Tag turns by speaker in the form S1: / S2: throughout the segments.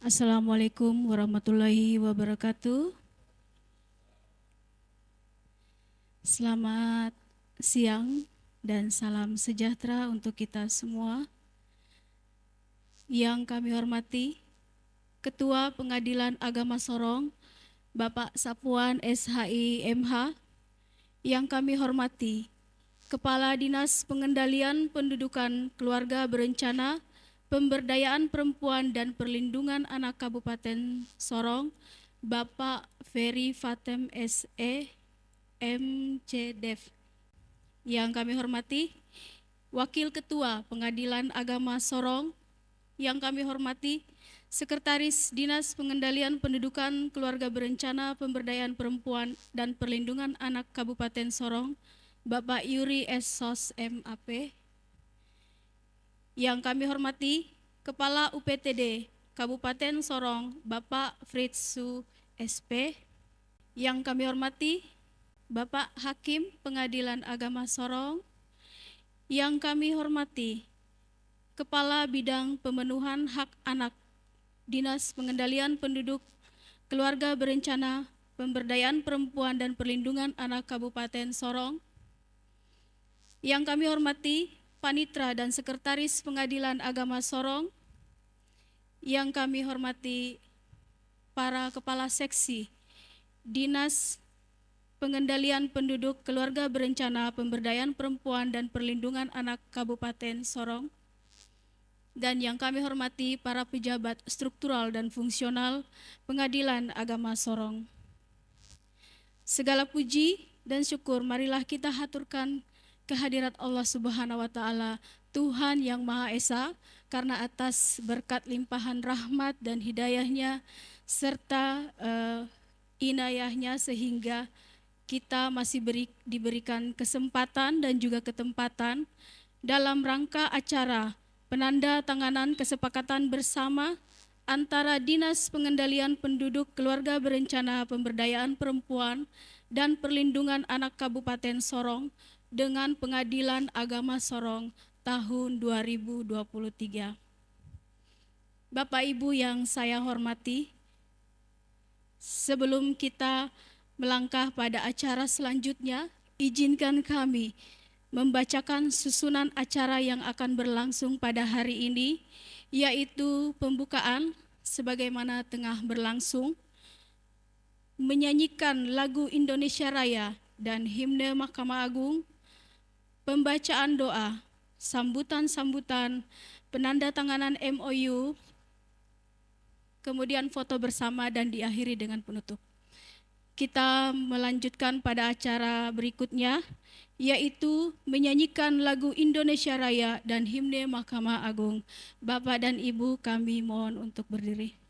S1: Assalamualaikum warahmatullahi wabarakatuh. Selamat siang dan salam sejahtera untuk kita semua. Yang kami hormati Ketua Pengadilan Agama Sorong, Bapak Sapuan SHI MH. Yang kami hormati Kepala Dinas Pengendalian Pendudukan Keluarga Berencana, Pemberdayaan Perempuan dan Perlindungan Anak Kabupaten Sorong, Bapak Ferry Fatem SE MCDev. Yang kami hormati Wakil Ketua Pengadilan Agama Sorong. Yang kami hormati Sekretaris Dinas Pengendalian Pendudukan Keluarga Berencana, Pemberdayaan Perempuan dan Perlindungan Anak Kabupaten Sorong, Bapak Yuri S. Sos MAP. Yang kami hormati Kepala UPTD Kabupaten Sorong, Bapak Fritsu SP. Yang kami hormati Bapak Hakim Pengadilan Agama Sorong. Yang kami hormati Kepala Bidang Pemenuhan Hak Anak Dinas Pengendalian Penduduk Keluarga Berencana, Pemberdayaan Perempuan dan Perlindungan Anak Kabupaten Sorong. Yang kami hormati Panitra dan Sekretaris Pengadilan Agama Sorong. Yang kami hormati para Kepala Seksi Dinas Pengendalian Penduduk Keluarga Berencana, Pemberdayaan Perempuan dan Perlindungan Anak Kabupaten Sorong. Dan yang kami hormati para pejabat struktural dan fungsional Pengadilan Agama Sorong. Segala puji dan syukur marilah kita haturkan kehadirat Allah Subhanahu wa Ta'ala, Tuhan yang Maha Esa, karena atas berkat limpahan rahmat dan hidayahnya serta inayahnya sehingga kita masih diberikan kesempatan dan juga ketempatan dalam rangka acara penanda tanganan kesepakatan bersama antara Dinas Pengendalian Penduduk Keluarga Berencana, Pemberdayaan Perempuan dan Perlindungan Anak Kabupaten Sorong dengan Pengadilan Agama Sorong tahun 2023. Bapak Ibu yang saya hormati, sebelum kita melangkah pada acara selanjutnya, izinkan kami membacakan susunan acara yang akan berlangsung pada hari ini, yaitu pembukaan sebagaimana tengah berlangsung, menyanyikan lagu Indonesia Raya dan himne Mahkamah Agung, pembacaan doa, sambutan-sambutan, penandatanganan MOU, kemudian foto bersama dan diakhiri dengan penutup. Kita melanjutkan pada acara berikutnya, yaitu menyanyikan lagu Indonesia Raya dan himne Mahkamah Agung. Bapak dan Ibu, kami mohon untuk berdiri.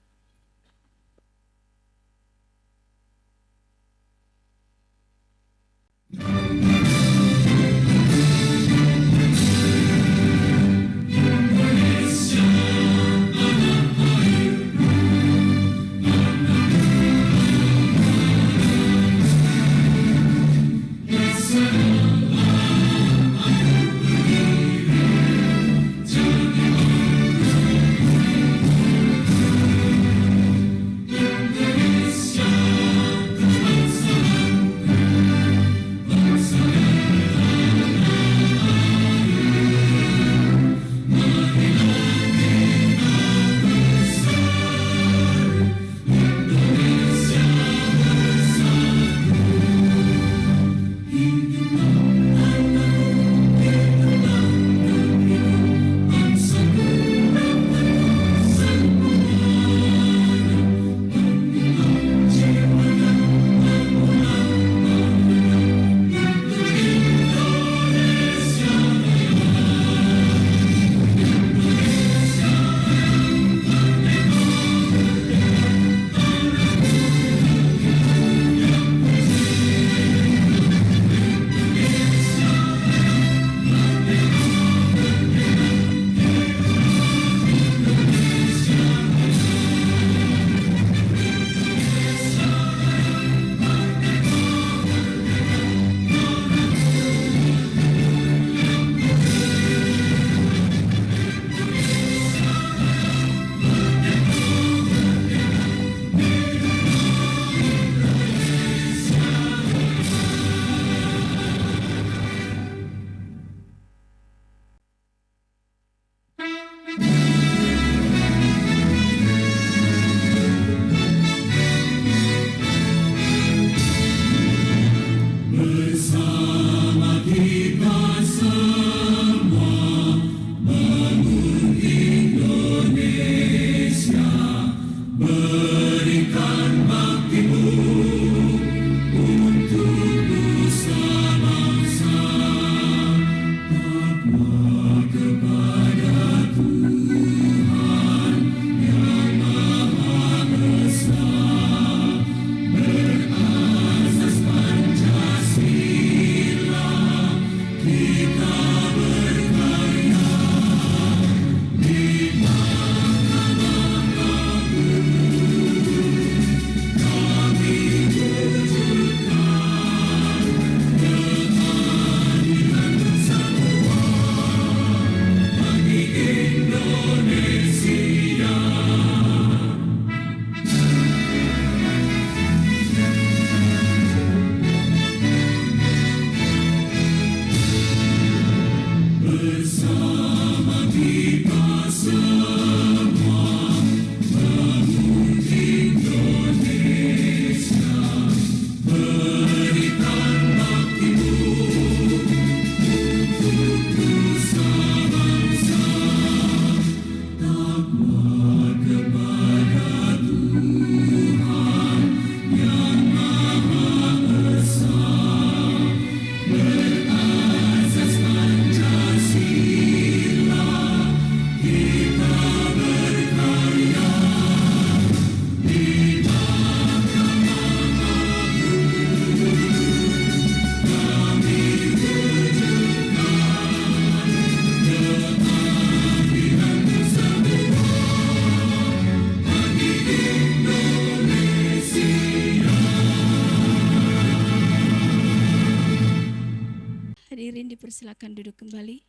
S1: silakan duduk kembali.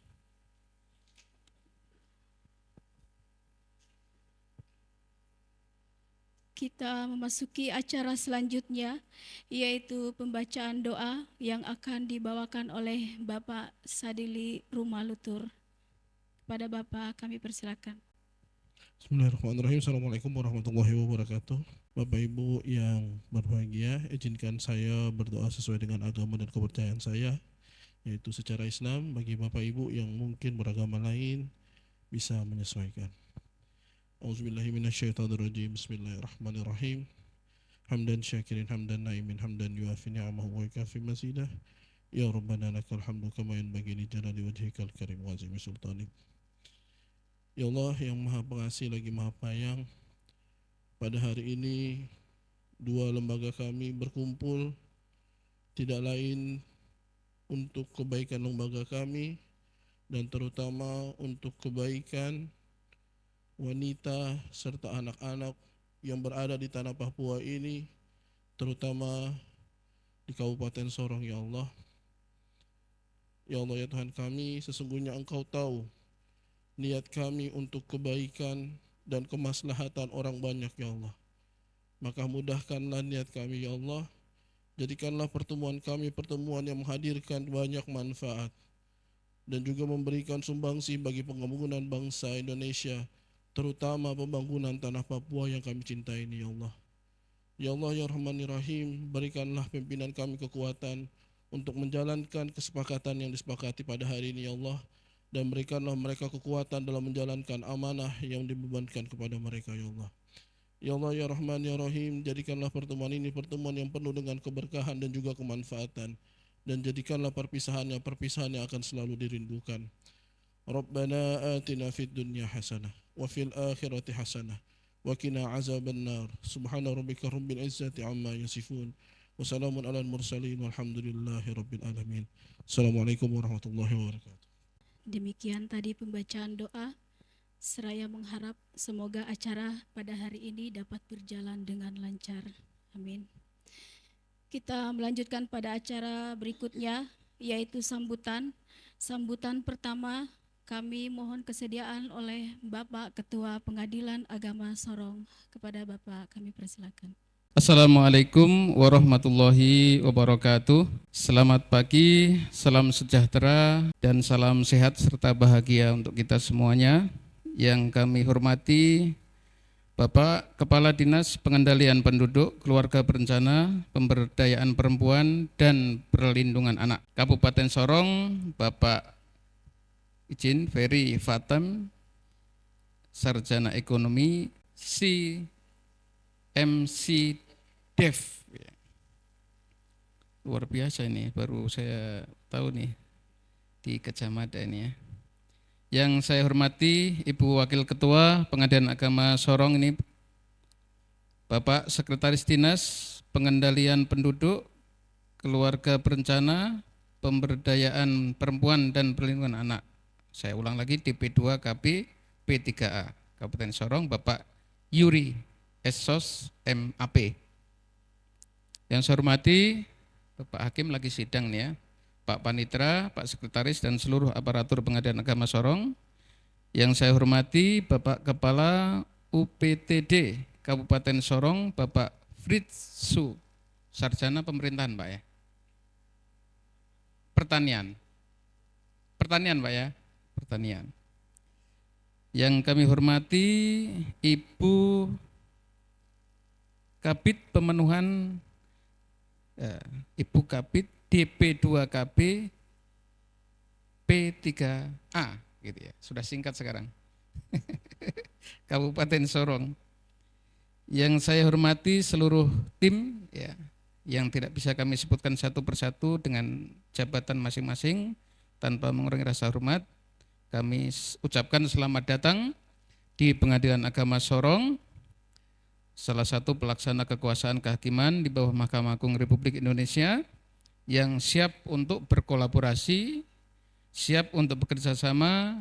S1: Kita memasuki acara selanjutnya, yaitu pembacaan doa yang akan dibawakan oleh Bapak Sadili Rumalutur. Kepada Bapak kami persilakan.
S2: Bismillahirrahmanirrahim. Assalamualaikum warahmatullahi wabarakatuh. Bapak Ibu yang berbahagia, izinkan saya berdoa sesuai dengan agama dan kepercayaan saya, yaitu secara Islam. Bagi Bapak Ibu yang mungkin beragama lain bisa menyesuaikan. Auzubillahi minasyaitonirrajim. Bismillahirrahmanirrahim. Hamdan syakirin, hamdan naimin, hamdan yuafi ni'amahu wa yukafi mazidah. Ya Rabbana lakal hamdu kama yanbaghi li jalali wajhikal karim wa azimi sultanik. Ya Allah yang Maha Pengasih lagi Maha Penyayang, pada hari ini dua lembaga kami berkumpul tidak lain untuk kebaikan lembaga kami dan terutama untuk kebaikan wanita serta anak-anak yang berada di tanah Papua ini, terutama di Kabupaten Sorong. Ya Allah, ya Allah ya Tuhan kami, sesungguhnya Engkau tahu niat kami untuk kebaikan dan kemaslahatan orang banyak. Ya Allah, maka mudahkanlah niat kami. Ya Allah, jadikanlah pertemuan kami pertemuan yang menghadirkan banyak manfaat dan juga memberikan sumbangsi bagi pembangunan bangsa Indonesia, terutama pembangunan tanah Papua yang kami cintai ini. Ya Allah, ya Allah ya Rahman ya Rahim, berikanlah pimpinan kami kekuatan untuk menjalankan kesepakatan yang disepakati pada hari ini. Ya Allah, dan berikanlah mereka kekuatan dalam menjalankan amanah yang dibebankan kepada mereka. Ya Allah, ya Allah ya Rahman ya Rahim, jadikanlah pertemuan ini pertemuan yang penuh dengan keberkahan dan juga kemanfaatan, dan jadikanlah perpisahan yang akan selalu dirindukan. Rabbana atina fid dunya hasanah wa fil akhirati hasanah wa qina azabannar. Subhana rabbika rabbil izzati amma yasifun wa salamun alal mursalin walhamdulillahi rabbil alamin. Assalamualaikum warahmatullahi wabarakatuh.
S1: Demikian tadi pembacaan doa. Seraya mengharap semoga acara pada hari ini dapat berjalan dengan lancar. Amin. Kita melanjutkan pada acara berikutnya, yaitu sambutan. Sambutan pertama kami mohon kesediaan oleh Bapak Ketua Pengadilan Agama Sorong. Kepada Bapak kami persilakan.
S3: Assalamualaikum warahmatullahi wabarakatuh. Selamat pagi, salam sejahtera dan salam sehat serta bahagia untuk kita semuanya. Yang kami hormati Bapak Kepala Dinas Pengendalian Penduduk, Keluarga Berencana, Pemberdayaan Perempuan dan Perlindungan Anak Kabupaten Sorong, Bapak izin Ferry Fatem, Sarjana Ekonomi, MC Dev. Luar biasa ini, baru saya tahu nih di kecamatan ini ya. Yang saya hormati Ibu Wakil Ketua Pengadilan Agama Sorong ini, Bapak Sekretaris Dinas Pengendalian Penduduk, Keluarga Berencana, Pemberdayaan Perempuan dan Perlindungan Anak. Saya ulang lagi, DP2KB P3A Kabupaten Sorong, Bapak Yuri Esos MAP. Yang saya hormati Bapak Hakim lagi sidang nih ya, Pak Panitra, Pak Sekretaris dan seluruh aparatur Pengadilan Agama Sorong. Yang saya hormati Bapak Kepala UPTD Kabupaten Sorong, Bapak Fritsu, Sarjana Pemerintahan Pak ya. Pertanian Pak ya, pertanian. Yang kami hormati Ibu Kabid Pemenuhan, Ibu Kabid DP2KB P3A gitu ya, sudah singkat sekarang. Kabupaten Sorong. Yang saya hormati seluruh tim ya, yang tidak bisa kami sebutkan satu persatu dengan jabatan masing-masing tanpa mengurangi rasa hormat. Kami ucapkan selamat datang di Pengadilan Agama Sorong, salah satu pelaksana kekuasaan kehakiman di bawah Mahkamah Agung Republik Indonesia yang siap untuk berkolaborasi, siap untuk bekerja sama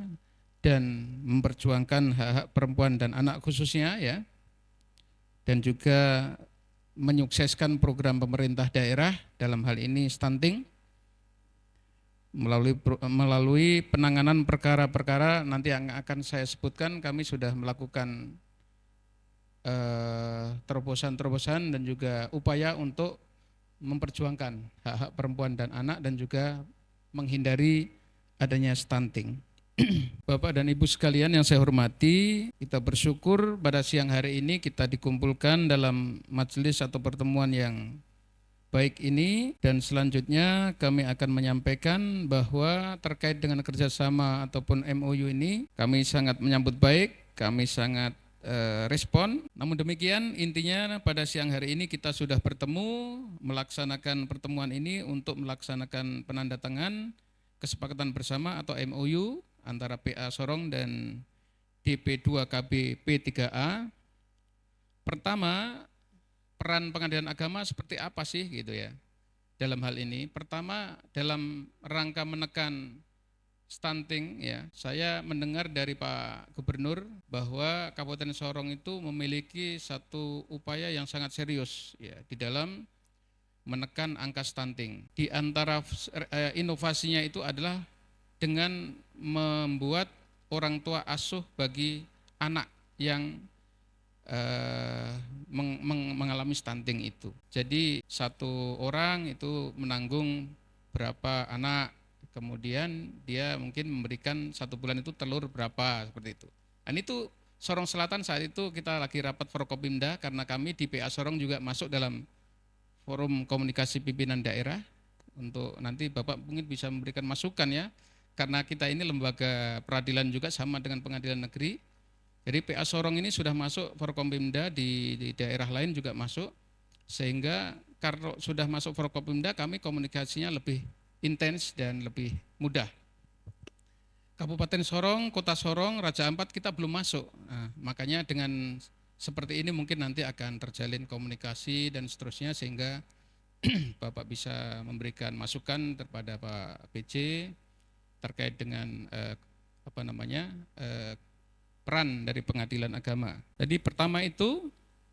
S3: dan memperjuangkan hak-hak perempuan dan anak khususnya ya, dan juga menyukseskan program pemerintah daerah dalam hal ini stunting. melalui penanganan perkara-perkara nanti yang akan saya sebutkan, kami sudah melakukan terobosan-terobosan dan juga upaya untuk memperjuangkan hak-hak perempuan dan anak dan juga menghindari adanya stunting. Bapak dan Ibu sekalian yang saya hormati, kita bersyukur pada siang hari ini kita dikumpulkan dalam majelis atau pertemuan yang baik ini, dan selanjutnya kami akan menyampaikan bahwa terkait dengan kerjasama ataupun MOU ini kami sangat menyambut baik, kami sangat respon. Namun demikian intinya pada siang hari ini kita sudah bertemu melaksanakan pertemuan ini untuk melaksanakan penandatangan kesepakatan bersama atau MOU antara PA Sorong dan DP2KB P3A. Pertama, peran pengadilan agama seperti apa sih gitu ya dalam hal ini? Pertama, dalam rangka menekan stunting ya, saya mendengar dari Pak Gubernur bahwa Kabupaten Sorong itu memiliki satu upaya yang sangat serius ya di dalam menekan angka stunting. Di antara inovasinya itu adalah dengan membuat orang tua asuh bagi anak yang mengalami stunting itu. Jadi satu orang itu menanggung berapa anak, kemudian dia mungkin memberikan 1 bulan itu telur berapa, seperti itu. Dan itu Sorong Selatan saat itu kita lagi rapat Forkopimda, karena kami di PA Sorong juga masuk dalam forum komunikasi pimpinan daerah, untuk nanti Bapak mungkin bisa memberikan masukan ya, karena kita ini lembaga peradilan juga sama dengan pengadilan negeri. Jadi PA Sorong ini sudah masuk Forkopimda, di daerah lain juga masuk, sehingga kalau sudah masuk Forkopimda kami komunikasinya lebih intens dan lebih mudah. Kabupaten Sorong, Kota Sorong, Raja Ampat kita belum masuk. Nah, makanya dengan seperti ini mungkin nanti akan terjalin komunikasi dan seterusnya, sehingga Bapak bisa memberikan masukan kepada Pak PJ terkait dengan peran dari pengadilan agama. Jadi pertama itu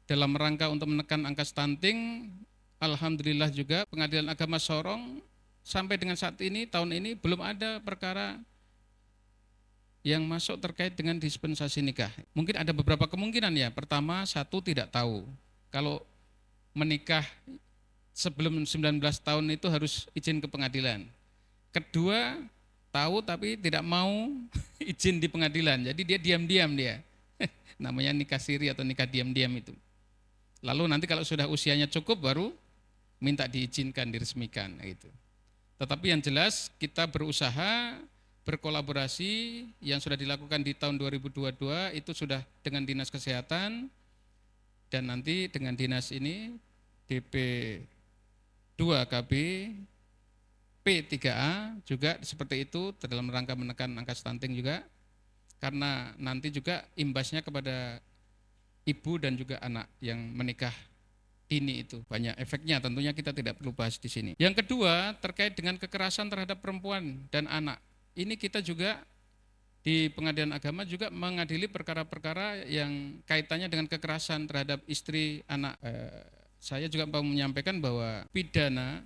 S3: dalam rangka untuk menekan angka stunting, alhamdulillah juga pengadilan agama Sorong sampai dengan saat ini, tahun ini belum ada perkara yang masuk terkait dengan dispensasi nikah. Mungkin ada beberapa kemungkinan ya. Pertama, satu, tidak tahu. Kalau menikah sebelum 19 tahun itu harus izin ke pengadilan. Kedua, tahu tapi tidak mau izin di pengadilan. Jadi dia diam-diam dia. Namanya nikah siri atau nikah diam-diam itu. Lalu nanti kalau sudah usianya cukup baru minta diizinkan, diresmikan gitu. Tetapi yang jelas kita berusaha berkolaborasi yang sudah dilakukan di tahun 2022 itu sudah dengan Dinas Kesehatan, dan nanti dengan dinas ini DP2KB P3A juga seperti itu dalam rangka menekan angka stunting juga, karena nanti juga imbasnya kepada ibu dan juga anak yang menikah dini itu banyak efeknya, tentunya kita tidak perlu bahas di sini. Yang kedua, terkait dengan kekerasan terhadap perempuan dan anak. Ini kita juga di pengadilan agama juga mengadili perkara-perkara yang kaitannya dengan kekerasan terhadap istri, anak. Saya juga mau menyampaikan bahwa pidana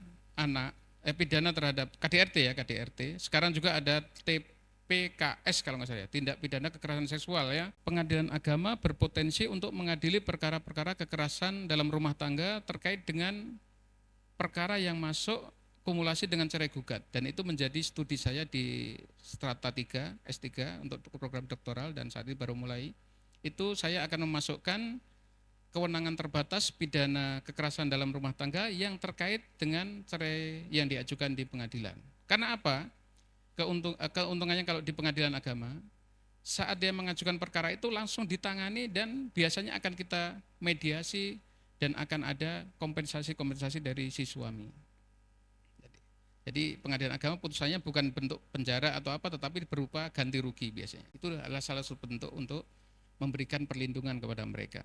S3: terhadap KDRT ya, KDRT. Sekarang juga ada TPKS kalau nggak salah ya, tindak pidana kekerasan seksual ya. Pengadilan agama berpotensi untuk mengadili perkara-perkara kekerasan dalam rumah tangga terkait dengan perkara yang masuk kumulasi dengan cerai gugat, dan itu menjadi studi saya di Strata 3 S3 untuk program doktoral, dan saat ini baru mulai. Itu saya akan memasukkan kewenangan terbatas pidana kekerasan dalam rumah tangga yang terkait dengan cerai yang diajukan di pengadilan. Karena apa? Keuntungannya kalau di pengadilan agama, saat dia mengajukan perkara itu langsung ditangani, dan biasanya akan kita mediasi dan akan ada kompensasi dari si suami. Jadi pengadilan agama putusannya bukan bentuk penjara atau apa, tetapi berupa ganti rugi biasanya. Itu adalah salah satu bentuk untuk memberikan perlindungan kepada mereka.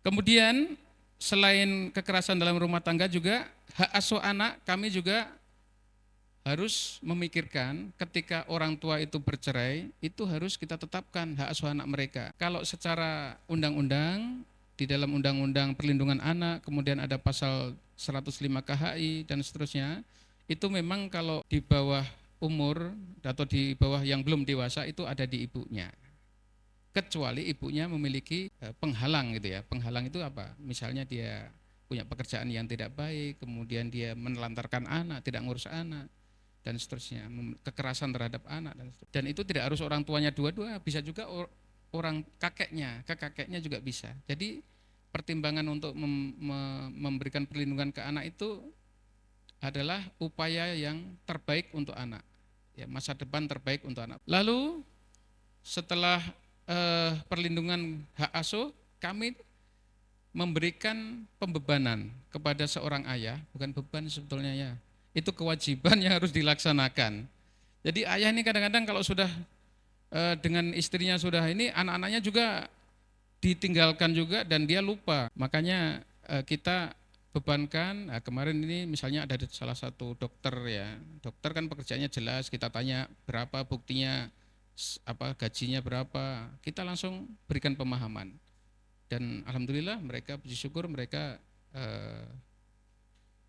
S3: Kemudian selain kekerasan dalam rumah tangga juga hak asuh anak, kami juga harus memikirkan ketika orang tua itu bercerai, itu harus kita tetapkan hak asuh anak mereka. Kalau secara undang-undang, di dalam Undang-Undang Perlindungan Anak, kemudian ada pasal 105 KHI dan seterusnya, itu memang kalau di bawah umur atau di bawah yang belum dewasa itu ada di ibunya. Kecuali ibunya memiliki penghalang gitu ya. Penghalang itu apa? Misalnya dia punya pekerjaan yang tidak baik, kemudian dia menelantarkan anak, tidak ngurus anak, dan seterusnya, kekerasan terhadap anak, dan itu tidak harus orang tuanya dua-dua, bisa juga orang kakeknya, ke kakeknya juga bisa. Jadi pertimbangan untuk memberikan perlindungan ke anak itu adalah upaya yang terbaik untuk anak, ya, masa depan terbaik untuk anak. Lalu setelah perlindungan hak asuh, kami memberikan pembebanan kepada seorang ayah, bukan beban sebetulnya ya, itu kewajiban yang harus dilaksanakan. Jadi ayah ini kadang-kadang kalau sudah dengan istrinya sudah ini, anak-anaknya juga ditinggalkan juga dan dia lupa. Makanya kita bebankan, kemarin ini misalnya ada salah satu dokter ya, dokter kan pekerjaannya jelas, kita tanya berapa buktinya, apa gajinya berapa, kita langsung berikan pemahaman. Dan alhamdulillah mereka, puji syukur mereka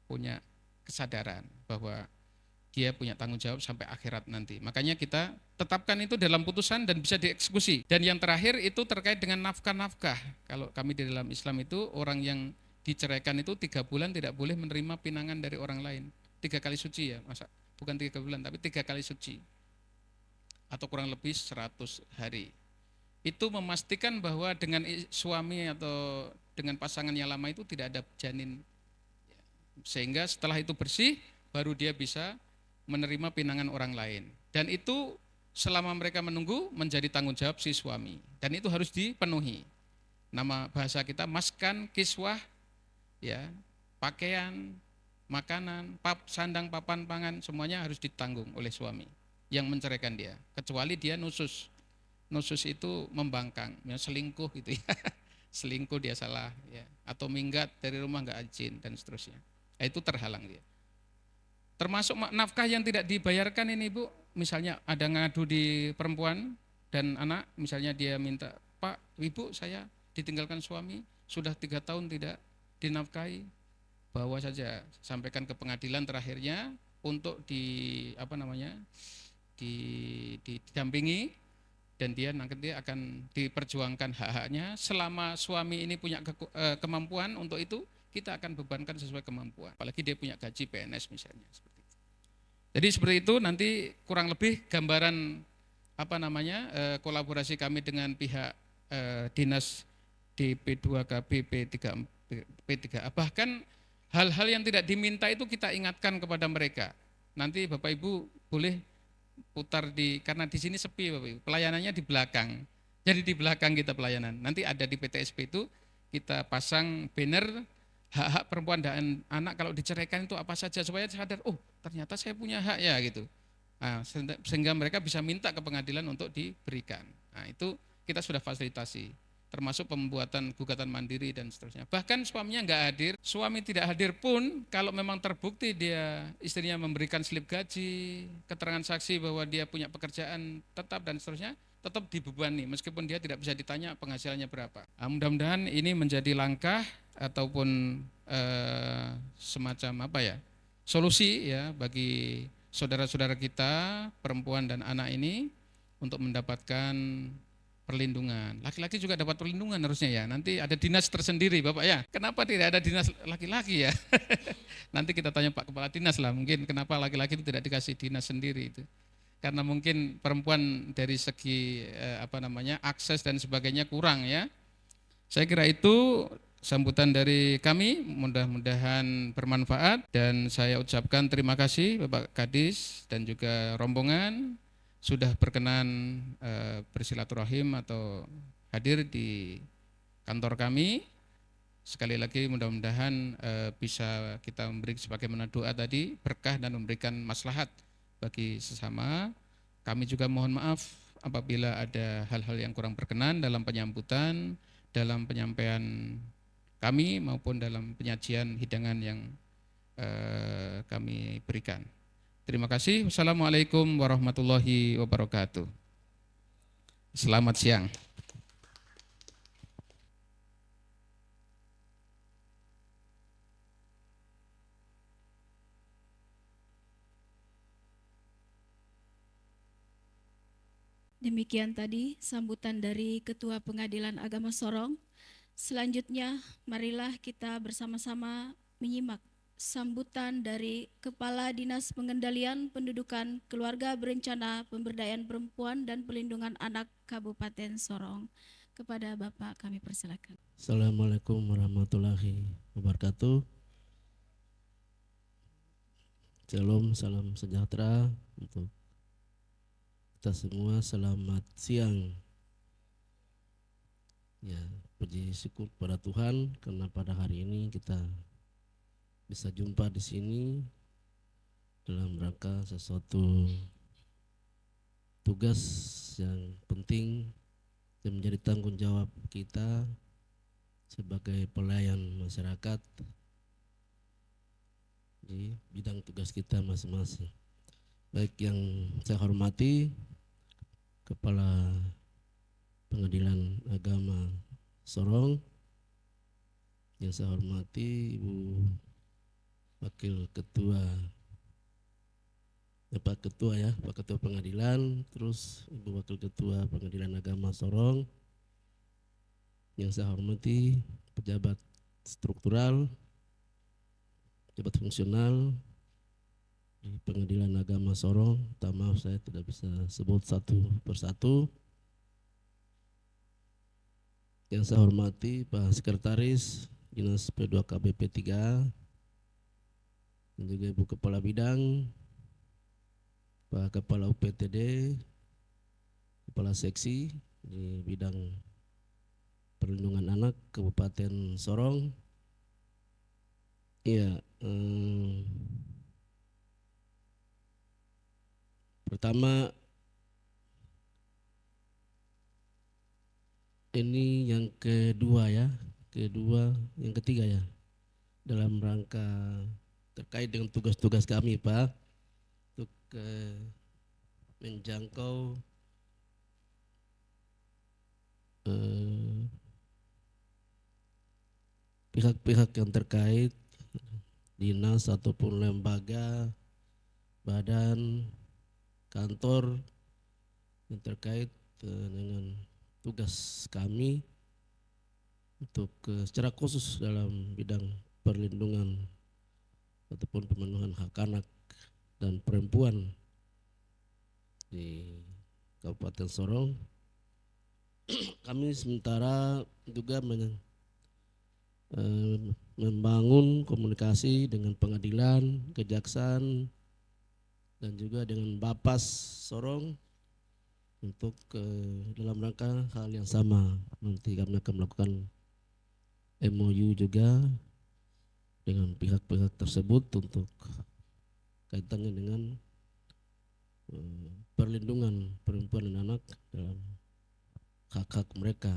S3: punya kesadaran bahwa dia punya tanggung jawab sampai akhirat nanti. Makanya kita tetapkan itu dalam putusan dan bisa dieksekusi. Dan yang terakhir itu terkait dengan nafkah-nafkah. Kalau kami di dalam Islam itu, orang yang diceraikan itu 3 bulan tidak boleh menerima pinangan dari orang lain. 3 kali suci ya, masa bukan 3 bulan tapi 3 kali suci. Atau kurang lebih 100 hari. Itu memastikan bahwa dengan suami atau dengan pasangan yang lama itu tidak ada janin. Sehingga setelah itu bersih, baru dia bisa menerima pinangan orang lain. Dan itu selama mereka menunggu menjadi tanggung jawab si suami. Dan itu harus dipenuhi. Nama bahasa kita maskan, kiswah, ya, pakaian, makanan, sandang, papan, pangan, semuanya harus ditanggung oleh suami yang menceraikan dia. Kecuali dia nusus. Nusus itu membangkang, ya, selingkuh gitu ya. Selingkuh dia salah ya, atau minggat dari rumah enggak izin dan seterusnya. Itu terhalang dia. Termasuk nafkah yang tidak dibayarkan ini Bu, misalnya ada ngadu di perempuan dan anak, misalnya dia minta, Pak, Ibu saya ditinggalkan suami, sudah 3 tahun tidak dinafkahi, bawa saja, sampaikan ke pengadilan terakhirnya untuk didampingi, dan nanti dia akan diperjuangkan hak-haknya. Selama suami ini punya kemampuan untuk itu, kita akan bebankan sesuai kemampuan. Apalagi dia punya gaji PNS misalnya. Jadi seperti itu nanti kurang lebih gambaran kolaborasi kami dengan pihak dinas DP2KB P3A. Bahkan hal-hal yang tidak diminta itu kita ingatkan kepada mereka. Nanti Bapak Ibu boleh putar karena di sini sepi Bapak Ibu, pelayanannya di belakang. Jadi di belakang kita pelayanan. Nanti ada di PTSP itu kita pasang banner hak-hak perempuan dan anak kalau diceraikan itu apa saja, supaya sadar, oh ternyata saya punya hak ya gitu. Nah, sehingga mereka bisa minta ke pengadilan untuk diberikan. Nah, itu kita sudah fasilitasi, termasuk pembuatan gugatan mandiri dan seterusnya. Bahkan suaminya enggak hadir, suami tidak hadir pun kalau memang terbukti istrinya memberikan slip gaji, keterangan saksi bahwa dia punya pekerjaan tetap dan seterusnya, tetap dibebani meskipun dia tidak bisa ditanya penghasilannya berapa. Nah, mudah-mudahan ini menjadi langkah ataupun semacam solusi ya bagi saudara-saudara kita perempuan dan anak ini untuk mendapatkan perlindungan. Laki-laki juga dapat perlindungan harusnya ya. Nanti ada dinas tersendiri Bapak ya. Kenapa tidak ada dinas laki-laki ya? Nanti kita tanya Pak Kepala Dinas lah, mungkin kenapa laki-laki itu tidak dikasih dinas sendiri itu. Karena mungkin perempuan dari segi akses dan sebagainya kurang ya. Saya kira itu sambutan dari kami, mudah-mudahan bermanfaat, dan saya ucapkan terima kasih Bapak Kadis dan juga rombongan sudah berkenan bersilaturahim atau hadir di kantor kami. Sekali lagi mudah-mudahan bisa kita memberi sebagaimana doa tadi, berkah dan memberikan maslahat bagi sesama. Kami juga mohon maaf apabila ada hal-hal yang kurang berkenan dalam penyambutan, dalam penyampaian kami maupun dalam penyajian hidangan yang kami berikan. Terima kasih. Wassalamualaikum warahmatullahi wabarakatuh. Selamat siang.
S1: Demikian tadi sambutan dari Ketua Pengadilan Agama Sorong. Selanjutnya, marilah kita bersama-sama menyimak sambutan dari Kepala Dinas Pengendalian Pendudukan, Keluarga Berencana, Pemberdayaan Perempuan dan Pelindungan Anak Kabupaten Sorong. Kepada Bapak kami persilakan.
S4: Assalamualaikum warahmatullahi wabarakatuh. Shalom, salam sejahtera untuk kita semua. Selamat siang. Ya, puji syukur pada Tuhan karena pada hari ini kita bisa jumpa di sini dalam rangka sesuatu tugas yang penting yang menjadi tanggung jawab kita sebagai pelayan masyarakat di bidang tugas kita masing-masing. Baik yang saya hormati Kepala Pengadilan Agama Sorong, yang saya hormati Ibu Wakil Ketua, Pak Ketua Pengadilan, terus Ibu Wakil Ketua Pengadilan Agama Sorong, yang saya hormati pejabat struktural, pejabat fungsional di Pengadilan Agama Sorong. Maaf saya tidak bisa sebut satu persatu. Yang saya hormati Pak Sekretaris Dinas P2KBP 3 dan juga Ibu Kepala Bidang, Pak Kepala UPTD, Kepala Seksi di bidang Perlindungan Anak Kabupaten Sorong. Iya, pertama ini yang kedua ya, yang ketiga ya, dalam rangka terkait dengan tugas-tugas kami Pak untuk menjangkau pihak-pihak yang terkait, dinas ataupun lembaga, badan, kantor yang terkait dengan tugas kami untuk secara khusus dalam bidang perlindungan ataupun pemenuhan hak anak dan perempuan di Kabupaten Sorong. Kami sementara juga membangun komunikasi dengan pengadilan, kejaksaan, dan juga dengan Bapas Sorong untuk dalam rangka hal yang sama. Nanti kami akan melakukan MOU juga dengan pihak-pihak tersebut untuk kaitannya dengan perlindungan perempuan dan anak dalam hak-hak mereka.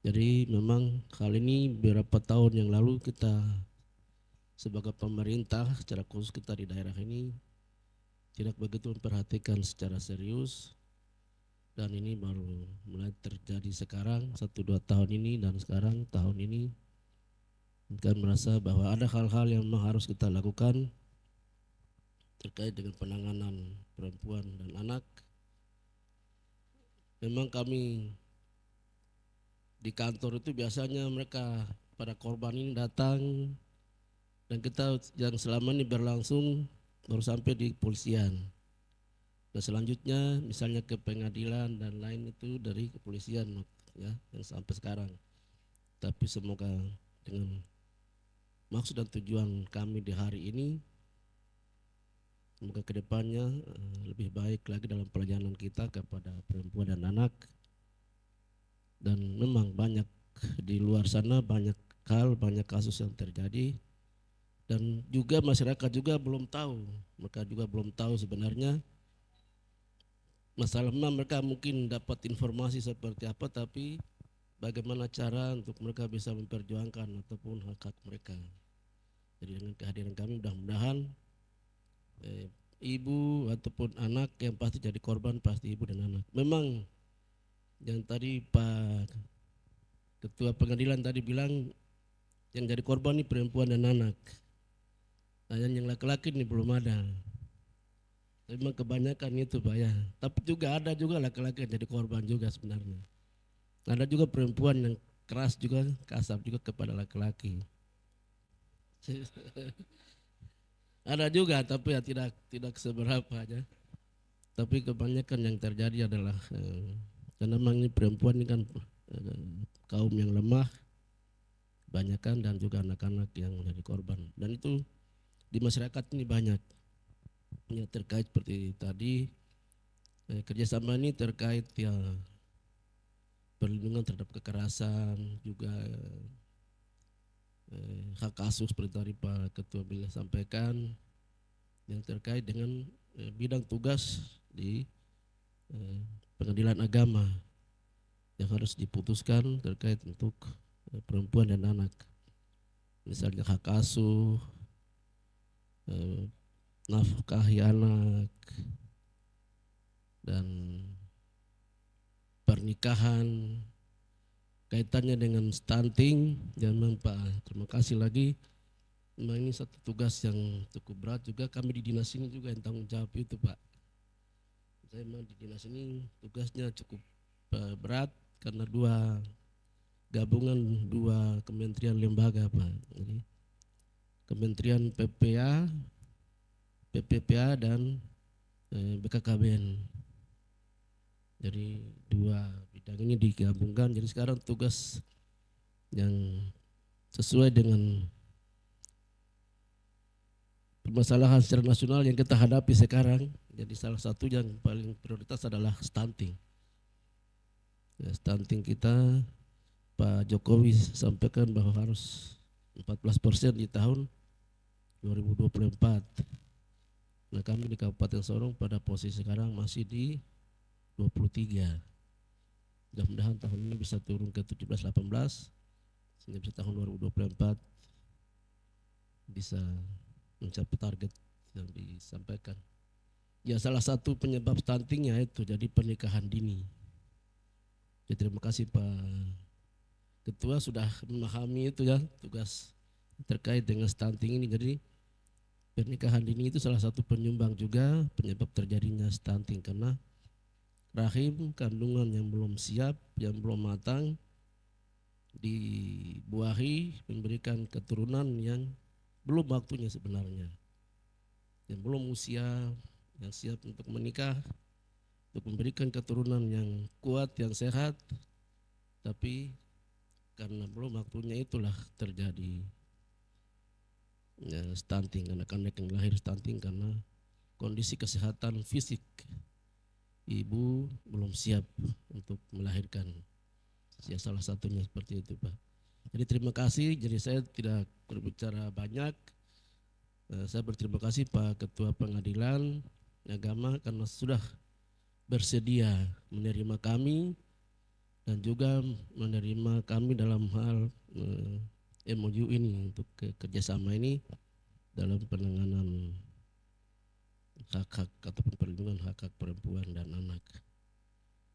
S4: Jadi memang hal ini beberapa tahun yang lalu kita sebagai pemerintah secara khusus kita di daerah ini tidak begitu memperhatikan secara serius, dan ini baru mulai terjadi sekarang 1-2 tahun ini, dan sekarang tahun ini kita merasa bahwa ada hal-hal yang memang harus kita lakukan terkait dengan penanganan perempuan dan anak. Memang kami di kantor itu biasanya mereka para korban ini datang, dan kita yang selama ini berlangsung baru sampai di kepolisian. Dan selanjutnya misalnya ke pengadilan dan lain itu dari kepolisian ya yang sampai sekarang. Tapi semoga dengan maksud dan tujuan kami di hari ini, semoga kedepannya lebih baik lagi dalam pelayanan kita kepada perempuan dan anak. Dan memang banyak di luar sana banyak hal, banyak kasus yang terjadi, dan juga masyarakat juga belum tahu, mereka juga belum tahu sebenarnya masalahnya. Mereka mungkin dapat informasi seperti apa, tapi bagaimana cara untuk mereka bisa memperjuangkan ataupun hak-hak mereka. Jadi dengan kehadiran kami mudah-mudahan ibu ataupun anak yang pasti jadi korban pasti ibu dan anak. Memang yang tadi Pak Ketua Pengadilan tadi bilang yang jadi korban ini perempuan dan anak. Nah, yang laki-laki ini belum ada. Memang kebanyakan itu Pak ya. Tapi juga ada juga laki-laki yang jadi korban juga sebenarnya. Ada juga perempuan yang keras juga, kasar juga kepada laki-laki. Ada juga tapi ya tidak seberapa aja. Tapi kebanyakan yang terjadi adalah karena memang ini perempuan ini kan kaum yang lemah, kebanyakan, dan juga anak-anak yang menjadi korban. Dan itu di masyarakat ini banyak. Ya, terkait seperti tadi kerjasama ini terkait ya perlindungan terhadap kekerasan, juga hak asuh seperti tadi Pak Ketua Bila sampaikan, yang terkait dengan bidang tugas di pengadilan agama yang harus diputuskan terkait untuk perempuan dan anak. Misalnya hak asuh, nafkahi anak, dan pernikahan, kaitannya dengan stunting. Dan memang Pak, terima kasih lagi. Memang ini satu tugas yang cukup berat juga. Kami di dinas ini juga yang tanggung jawab itu Pak. Saya memang di dinas ini tugasnya cukup berat karena gabungan dua kementerian lembaga Pak. Jadi Kementerian PPPA dan BKKBN. Jadi dua bidang ini digabungkan. Jadi sekarang tugas yang sesuai dengan permasalahan secara nasional yang kita hadapi sekarang. Jadi salah satu yang paling prioritas adalah stunting. Ya, stunting kita Pak Jokowi sampaikan bahwa harus 14% di tahun 2024. Nah kami di Kabupaten Sorong pada posisi sekarang masih di 23. Mudah-mudahan tahun ini bisa turun ke 17-18 sehingga bisa tahun 2024 bisa mencapai target yang disampaikan. Ya salah satu penyebab stuntingnya itu jadi pernikahan dini. Jadi terima kasih Pak Ketua sudah memahami itu ya tugas terkait dengan stunting ini. Jadi pernikahan dini itu salah satu penyumbang juga penyebab terjadinya stunting karena rahim kandungan yang belum siap, yang belum matang dibuahi memberikan keturunan yang belum waktunya sebenarnya, yang belum usia yang siap untuk menikah, untuk memberikan keturunan yang kuat, yang sehat, tapi karena belum waktunya itulah terjadi ya, stunting. Anak-anak yang lahir stunting karena kondisi kesehatan fisik ibu belum siap untuk melahirkan. Ya salah satunya seperti itu Pak. Jadi terima kasih. Jadi saya tidak berbicara banyak. Saya berterima kasih Pak Ketua Pengadilan Agama karena sudah bersedia menerima kami dan juga menerima kami dalam hal MOU ini untuk kerjasama ini dalam penanganan hak-hak ataupun perlindungan hak-hak perempuan dan anak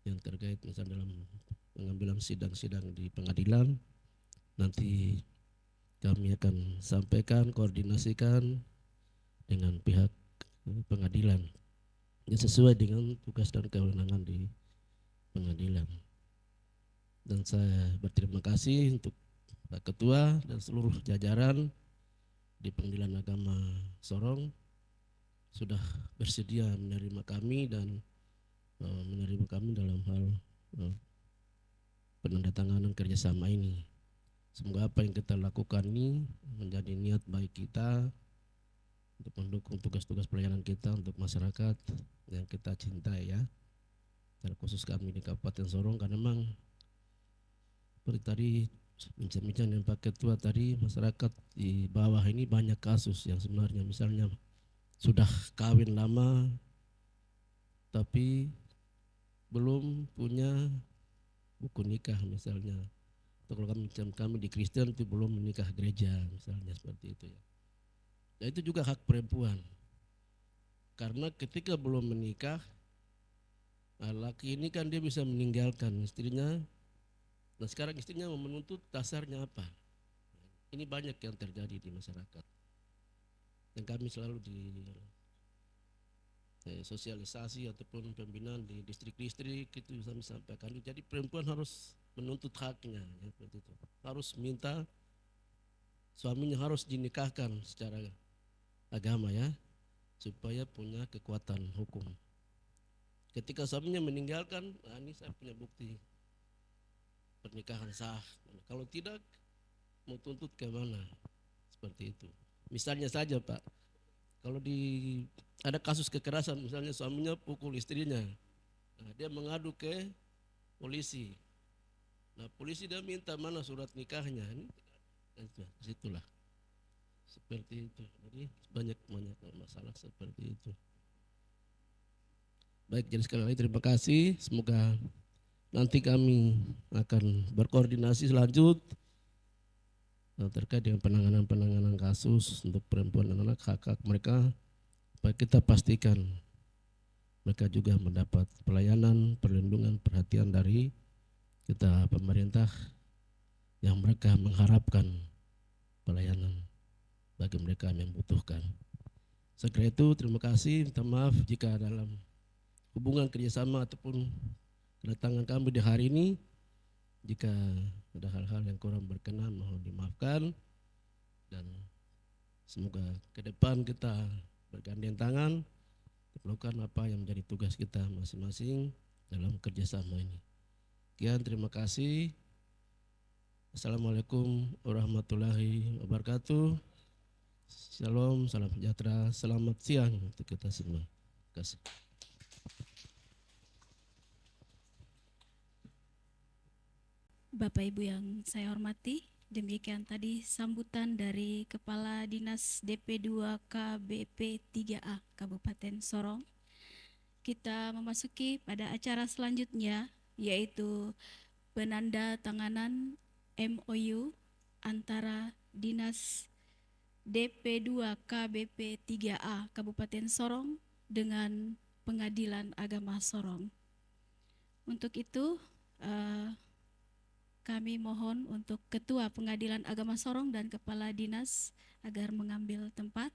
S4: yang terkait misalnya dalam pengambilan sidang-sidang di pengadilan. Nanti kami akan sampaikan, koordinasikan dengan pihak pengadilan yang sesuai dengan tugas dan kewenangan di pengadilan. Dan saya berterima kasih untuk Pak Ketua dan seluruh jajaran di Pengadilan Agama Sorong sudah bersedia menerima kami dan menerima kami dalam hal penandatanganan kerjasama ini. Semoga apa yang kita lakukan ini menjadi niat baik kita untuk mendukung tugas-tugas pelayanan kita untuk masyarakat yang kita cintai ya. Terkhusus kami di Kabupaten Sorong karena memang seperti tadi bincang-bincang yang Pak Ketua tadi, masyarakat di bawah ini banyak kasus yang sebenarnya misalnya sudah kawin lama tapi belum punya buku nikah misalnya. Atau kalau kami di Kristen itu belum menikah gereja misalnya seperti itu ya. Dan itu juga hak perempuan. Karena ketika belum menikah, laki ini kan dia bisa meninggalkan istrinya. Nah sekarang istrinya mau menuntut dasarnya apa? Ini banyak yang terjadi di masyarakat. Dan kami selalu sosialisasi ataupun pembinaan di distrik-distrik itu kami sampaikan. Jadi perempuan harus menuntut haknya, ya, seperti itu. Harus minta suaminya harus dinikahkan secara agama ya, supaya punya kekuatan hukum. Ketika suaminya meninggalkan, nah ini saya punya bukti pernikahan sah. Kalau tidak, mau tuntut ke mana? Seperti itu. Misalnya saja Pak, kalau ada kasus kekerasan, misalnya suaminya pukul istrinya, nah, dia mengadu ke polisi. Nah polisi dia minta mana surat nikahnya, ini situlah seperti itu. Jadi banyak masalah seperti itu. Baik, jadi sekali lagi terima kasih. Semoga nanti kami akan berkoordinasi selanjut terkait dengan penanganan kasus untuk perempuan dan anak, hak-hak mereka, supaya kita pastikan mereka juga mendapat pelayanan, perlindungan, perhatian dari kita pemerintah yang mereka mengharapkan pelayanan bagi mereka yang membutuhkan. Sekira itu terima kasih, minta maaf jika dalam hubungan kerjasama ataupun kedatangan kami di hari ini, jika ada hal-hal yang kurang berkenan mohon dimaafkan, dan semoga ke depan kita bergandeng tangan melakukan apa yang menjadi tugas kita masing-masing dalam kerjasama ini. Sekian, terima kasih. Assalamualaikum warahmatullahi wabarakatuh. Shalom, salam sejahtera, selamat siang untuk kita semua. Terima kasih.
S1: Bapak Ibu yang saya hormati, demikian tadi sambutan dari Kepala Dinas DP2 KBP 3A Kabupaten Sorong. Kita memasuki pada acara selanjutnya, yaitu penandatanganan MOU antara Dinas DP2 KBP 3A Kabupaten Sorong dengan Pengadilan Agama Sorong. Untuk itu, kami mohon untuk Ketua Pengadilan Agama Sorong dan Kepala Dinas agar mengambil tempat.